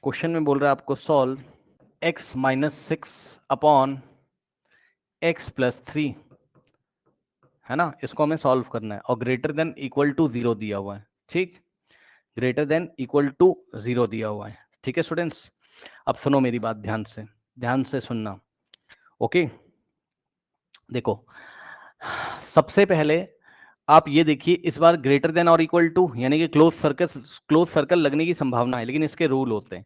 Question में बोल रहा है आपको solve x minus 6 upon x plus 3, है ना, इसको हमें सॉल्व करना है और ग्रेटर देन इक्वल टू 0 दिया हुआ है। ठीक, ग्रेटर देन इक्वल टू 0 दिया हुआ है। ठीक है स्टूडेंट्स, अब सुनो मेरी बात ध्यान से सुनना। ओके, देखो सबसे पहले आप ये देखिए, इस बार ग्रेटर देन और इक्वल टू यानी कि क्लोज सर्कल लगने की संभावना है, लेकिन इसके रूल होते हैं।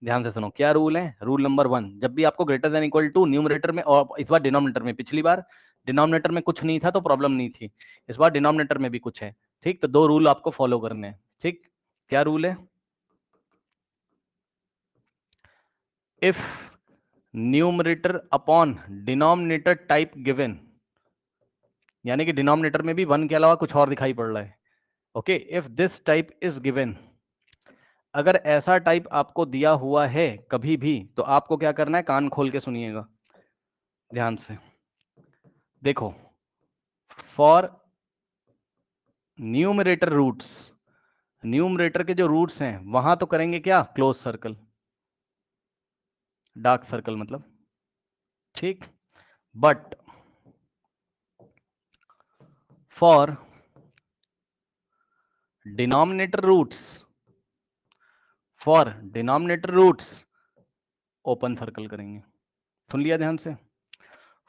ध्यान से सुनो, क्या रूल है। रूल नंबर 1, जब भी आपको greater than equal to numerator में और इस बार डिनोमिनेटर में, पिछली बार डिनोमिनेटर में कुछ नहीं था तो प्रॉब्लम नहीं थी, इस बार डिनोमिनेटर में भी कुछ है। ठीक, तो 2 रूल आपको फॉलो करने हैं। ठीक, क्या रूल है। If numerator upon denominator type given, यानी कि डिनोमिनेटर में भी 1 के अलावा कुछ और दिखाई पड़ रहा है। Okay, if this type is given, अगर ऐसा टाइप आपको दिया हुआ है कभी भी, तो आपको क्या करना है, कान खोल के सुनिएगा ध्यान से। देखो, फॉर न्यूमरेटर रूट्स, न्यूमरेटर के जो रूट्स हैं वहां तो करेंगे क्या, क्लोज सर्कल, डार्क सर्कल मतलब। ठीक, but for denominator roots, for denominator roots open circle करेंगे। सुन लिया ध्यान से,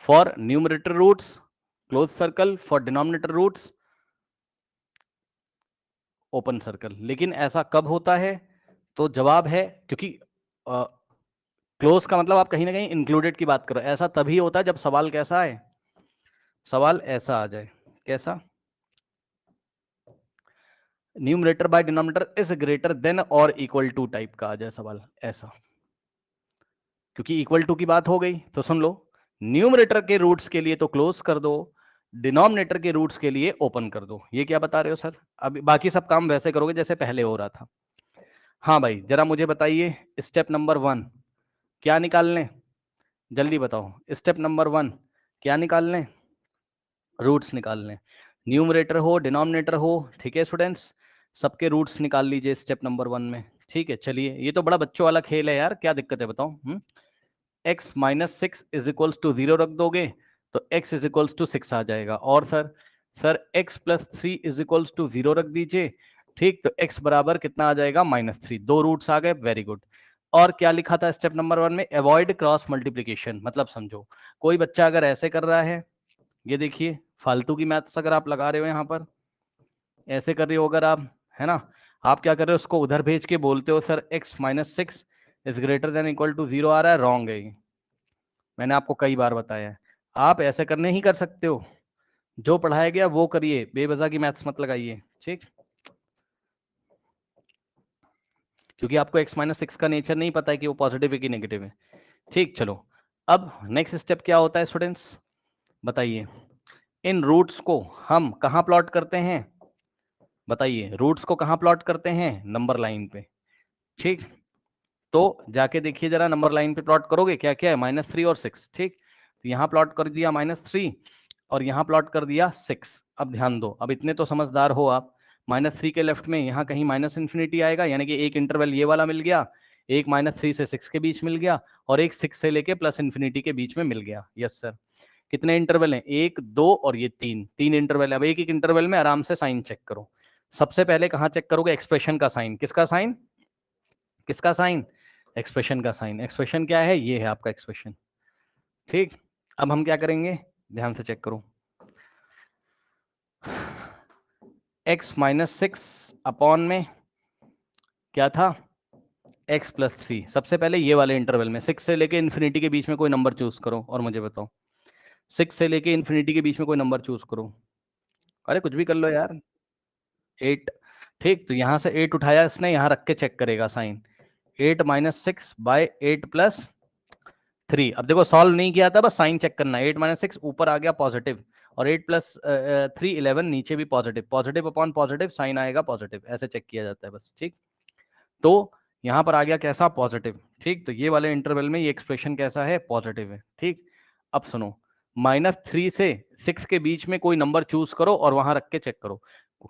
for numerator roots close circle, for denominator roots open circle. लेकिन ऐसा कब होता है, तो जवाब है, क्योंकि क्लोज का मतलब आप कहीं ना कहीं इंक्लूडेड की बात करो, ऐसा तभी होता है जब सवाल कैसा है, सवाल ऐसा आ जाए। कैसा, numerator by denominator is greater then और इक्वल टू टाइप का आ जाए सवाल ऐसा। क्योंकि इक्वल टू की बात हो गई तो सुन लो, न्यूमरेटर के रूट्स के लिए तो क्लोज कर दो, डिनोमिनेटर के रूट्स के लिए ओपन कर दो। ये क्या बता रहे हो सर, अब बाकी सब काम वैसे करोगे जैसे पहले हो रहा था। हाँ भाई, जरा मुझे बताइए स्टेप नंबर 1 क्या निकाल लें, जल्दी बताओ। स्टेप नंबर 1 क्या निकाल लें, रूट्स निकाल लें, न्यूमरेटर हो डिनोमिनेटर हो। ठीक है स्टूडेंट्स, सबके रूट्स निकाल लीजिए स्टेप नंबर 1 में। ठीक है, चलिए, ये तो बड़ा बच्चों वाला खेल है यार, क्या दिक्कत है बताओ। x minus 6 is equals to 0 रख दोगे तो x इज इक्वल्स टू 6 आ जाएगा। और sir x plus 3 is equals to 0 रख दीजिए। ठीक, तो x बराबर कितना आ जाएगा, -3। 2 रूट्स आ गए, वेरी गुड। और क्या लिखा था स्टेप नंबर 1 में, अवॉइड क्रॉस मल्टीप्लीकेशन। मतलब समझो, कोई बच्चा अगर ऐसे कर रहा है, ये देखिए फालतू की मैथ्स अगर आप लगा रहे हो यहाँ पर, ऐसे कर रहे हो अगर आप, है ना, आप क्या कर रहे हो, उसको उधर भेज के बोलते हो sir x minus 6 is greater than equal to 0 आ रहा है, रॉन्ग है ये। मैंने आपको कई बार बताया है, आप ऐसे करने ही कर सकते हो, जो पढ़ाया गया वो करिए, बेवजह की मैथ्स मत लगाइए। ठीक, क्योंकि आपको x माइनस 6 का नेचर नहीं पता है कि वो पॉजिटिव है कि नेगेटिव है। ठीक, चलो अब नेक्स्ट स्टेप क्या होता है स्टूडेंट्स, बताइए। इन रूट्स को हम कहाँ प्लॉट करते हैं, बताइए, रूट्स को कहाँ प्लॉट करते हैं, नंबर लाइन पे। ठीक, तो जाके देखिए जरा, नंबर लाइन पे प्लॉट करोगे, क्या क्या है, -3 और 6। ठीक, तो यहाँ प्लॉट कर दिया -3 और यहाँ प्लॉट कर दिया 6। अब ध्यान दो, अब इतने तो समझदार हो आप, -3 के लेफ्ट में यहाँ कहीं माइनस इन्फिनिटी आएगा, यानी कि एक इंटरवल ये वाला मिल गया, एक -3 से 6 के बीच मिल गया, और एक 6 से लेके प्लस इन्फिनिटी के बीच में मिल गया। यस सर, कितने इंटरवल हैं, 1 2 और ये 3 इंटरवल है। अब एक एक इंटरवल में आराम से साइन चेक करो। सबसे पहले कहाँ चेक करोगे, एक्सप्रेशन का साइन। किसका साइन, किसका साइन, एक्सप्रेशन का साइन। एक्सप्रेशन क्या है, ये है आपका एक्सप्रेशन। ठीक, अब हम क्या करेंगे, ध्यान से चेक करो, x माइनस 6 अपॉन में क्या था, x प्लस 3। सबसे पहले ये वाले इंटरवल में 6 से लेके इन्फिनिटी के बीच में कोई नंबर चूज करो और मुझे बताओ। 6 से लेके इन्फिनिटी के बीच में कोई नंबर चूज करो, अरे कुछ भी कर लो यार। 8। ठीक, तो यहां से 8 उठाया इसने, यहां रख के चेक करेगा साइन। 8 minus 6 bye 8 plus 3। अब देखो सॉल्व नहीं किया था, बस साइन चेक करना है। 8 माइनस 6 ऊपर आ गया पॉजिटिव, और 8 प्लस 3 11 नीचे भी positive, positive upon positive sign आएगा पॉजिटिव, ऐसे चेक किया जाता है बस। ठीक, तो यहाँ पर आ गया कैसा, पॉजिटिव। ठीक, तो ये वाले इंटरवल में ये एक्सप्रेशन कैसा है, पॉजिटिव है। ठीक, अब सुनो, -3 से 6 के बीच में कोई नंबर चूज करो और वहां रख के चेक करो,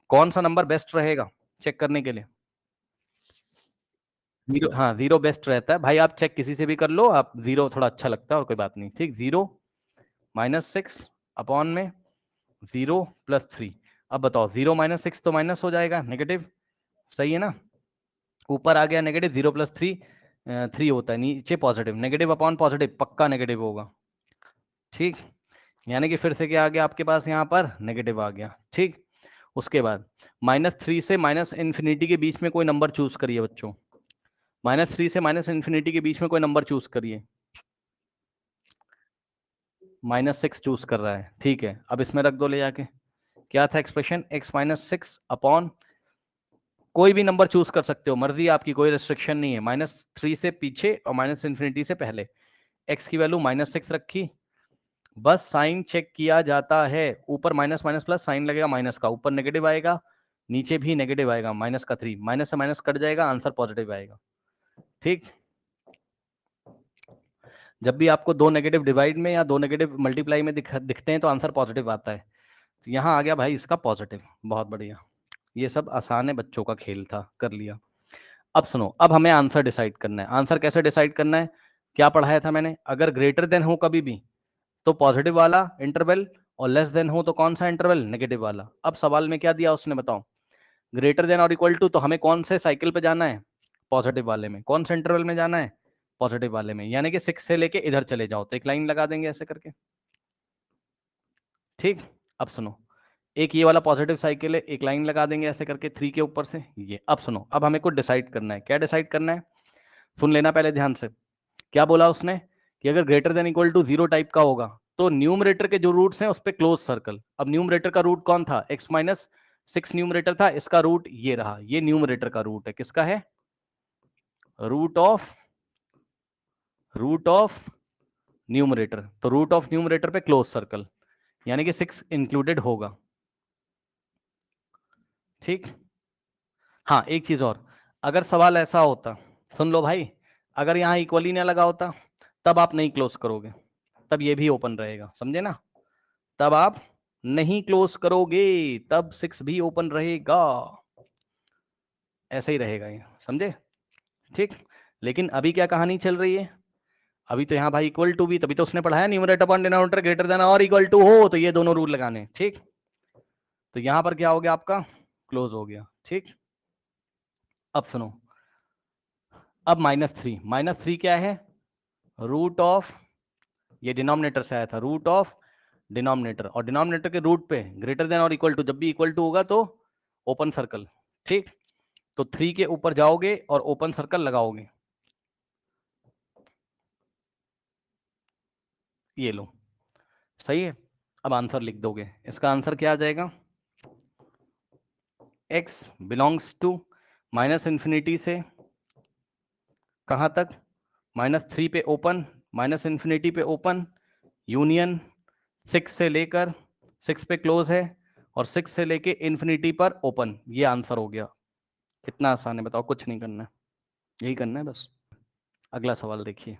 कौन सा नंबर बेस्ट रहेगा चेक करने के लिए। जीरो, हाँ जीरो बेस्ट रहता है भाई, आप चेक किसी से भी कर लो, आप जीरो थोड़ा अच्छा लगता है और कोई बात नहीं, ठीक। 0 - 6 अपॉन में 0 + 3। अब बताओ 0 - 6 तो माइनस हो जाएगा, नेगेटिव, सही है ना। ऊपर आ गया नेगेटिव, 0 + 3 3 होता है, नीचे पॉजिटिव, नेगेटिव अपॉन पॉजिटिव पक्का नेगेटिव होगा, ठीक। यानी कि फिर से क्या आ गया आपके पास, यहाँ पर नेगेटिव आ गया, ठीक। उसके बाद -3 से -∞ के बीच में कोई नंबर चूज करिए बच्चों, -3 से -∞ के बीच में कोई नंबर चूज करिए। -6 चूज कर रहा है, ठीक है। अब इसमें रख दो ले जाके, क्या था एक्सप्रेशन, x - 6 अपॉन, कोई भी नंबर चूज कर सकते हो, मर्जी आपकी, कोई रिस्ट्रिक्शन नहीं है, -3 से पीछे और -∞ से पहले। x की वैल्यू -6 रखी, बस साइन चेक किया जाता है, ऊपर माइनस माइनस प्लस साइन लगेगा माइनस का, ऊपर नेगेटिव आएगा, नीचे भी नेगेटिव आएगा, -3, माइनस से माइनस कट जाएगा, आंसर पॉजिटिव आएगा, ठीक। जब भी आपको दो नेगेटिव डिवाइड में या दो नेगेटिव मल्टीप्लाई में दिखते हैं तो आंसर पॉजिटिव आता है। तो यहाँ आ गया भाई इसका पॉजिटिव, बहुत बढ़िया। ये सब आसान है, बच्चों का खेल था, कर लिया। अब सुनो, अब हमें आंसर डिसाइड करना है। आंसर कैसे डिसाइड करना है, क्या पढ़ाया था मैंने, अगर ग्रेटर देन हो कभी भी तो पॉजिटिव वाला इंटरवल, और लेस देन हो तो कौन सा इंटरवल, नेगेटिव वाला। अब सवाल में क्या दिया उसने, बताओ। ग्रेटर देन और इक्वल टू, तो हमें कौन से साइकिल पे जाना है, पॉजिटिव वाले में। कौन से इंटरवल में जाना है, पॉजिटिव वाले में, यानी कि 6 से लेके इधर चले जाओ, तो एक लाइन लगा देंगे ऐसे करके, ठीक। अब सुनो, एक ये वाला पॉजिटिव साइकिल है, एक लाइन लगा देंगे ऐसे करके 3 के ऊपर से ये। अब सुनो, अब हमें कुछ डिसाइड करना है, क्या डिसाइड करना है, सुन लेना पहले ध्यान से। क्या बोला उसने, कि अगर greater than equal to 0 type का होगा तो न्यूमरेटर के जो रूट्स हैं उस पे क्लोज सर्कल। अब न्यूमरेटर का रूट कौन था, x - 6 न्यूमरेटर था, इसका रूट ये रहा, ये न्यूमरेटर का रूट है, किसका है, रूट ऑफ न्यूमरेटर। तो रूट ऑफ न्यूमरेटर पे क्लोज सर्कल, यानी कि 6 इंक्लूडेड होगा, ठीक। हाँ एक चीज और, अगर सवाल ऐसा होता, सुन लो भाई, अगर यहाँ इक्वली ना लगा होता तब आप नहीं क्लोज करोगे, तब ये भी ओपन रहेगा, समझे ना, तब आप नहीं क्लोज करोगे, तब 6 भी ओपन रहेगा, ऐसा ही रहेगा ये, समझे, ठीक। लेकिन अभी क्या कहानी चल रही है, अभी तो यहाँ भाई इक्वल टू भी, तभी तो उसने पढ़ाया numerator upon denominator greater than और इक्वल टू हो तो ये दोनों रूल लगाने, ठीक। तो यहाँ पर क्या हो गया आपका, क्लोज हो गया, ठीक। अब सुनो, अब -3 क्या है, रूट ऑफ, ये डिनोमिनेटर से आया था, रूट ऑफ डिनोमिनेटर, और डिनोमिनेटर के रूट पे ग्रेटर देन और इक्वल टू, जब भी इक्वल टू होगा तो ओपन सर्कल, ठीक। तो 3 के ऊपर जाओगे और ओपन सर्कल लगाओगे, ये लो, सही है। अब आंसर लिख दोगे, इसका आंसर क्या आ जाएगा, x बिलोंग्स टू -∞ से कहाँ तक, -3 पे ओपन, -∞ पे ओपन, यूनियन 6 से लेकर 6 पे क्लोज है, और 6 से लेके इन्फिनिटी पर ओपन, ये आंसर हो गया। कितना आसान है बताओ, कुछ नहीं करना है, यही करना है बस। अगला सवाल देखिए,